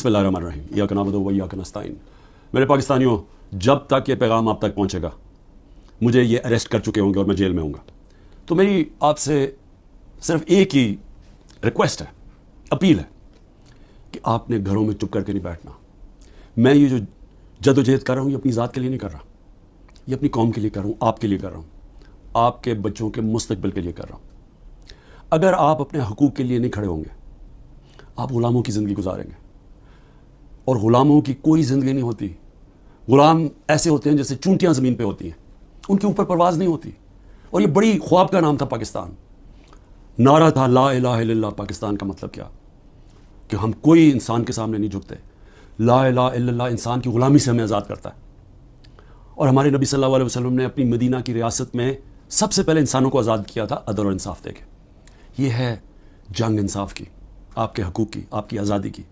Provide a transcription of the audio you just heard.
बिस्मिल्लाहिर्रहमानिर्रहीम, इय्याका नअबुदु व इय्याका नस्तईन। मेरे पाकिस्तानियों, जब तक ये पैगाम आप तक पहुँचेगा, मुझे ये अरेस्ट कर चुके होंगे और मैं जेल में हूँगा, तो मेरी आपसे सिर्फ एक ही रिक्वेस्ट है, अपील है कि आपने घरों में चुप करके नहीं बैठना। मैं ये जो जदोजहद कर रहा हूँ, ये अपनी ज़ात के लिए नहीं कर रहा, ये अपनी कौम के लिए कर रहा हूँ, आपके लिए कर रहा हूँ, आपके बच्चों के मुस्तकबिल के लिए कर रहा हूँ। अगर आप अपने हकूक़ के लिए नहीं खड़े होंगे, आप ग़ुलामों की ज़िंदगी गुजारेंगे, और ग़ुलामों की कोई ज़िंदगी नहीं होती। ग़ुलाम ऐसे होते हैं जैसे चूंटियाँ ज़मीन पे होती हैं, उनके ऊपर परवाज़ नहीं होती। और ये बड़ी ख्वाब का नाम था पाकिस्तान, नारा था ला इलाहा इल्लल्लाह। पाकिस्तान का मतलब क्या कि हम कोई इंसान के सामने नहीं झुकते। ला इलाहा इल्लल्लाह इंसान की ग़ुलामी से हमें आज़ाद करता है। और हमारे नबी सल्लल्लाहु अलैहि वसल्लम ने अपनी मदीना की रियासत में सबसे पहले इंसानों को आज़ाद किया था अदल और इंसाफ देके। ये है जंग इंसाफ की, आपके हकूक़ की, आपकी आज़ादी की।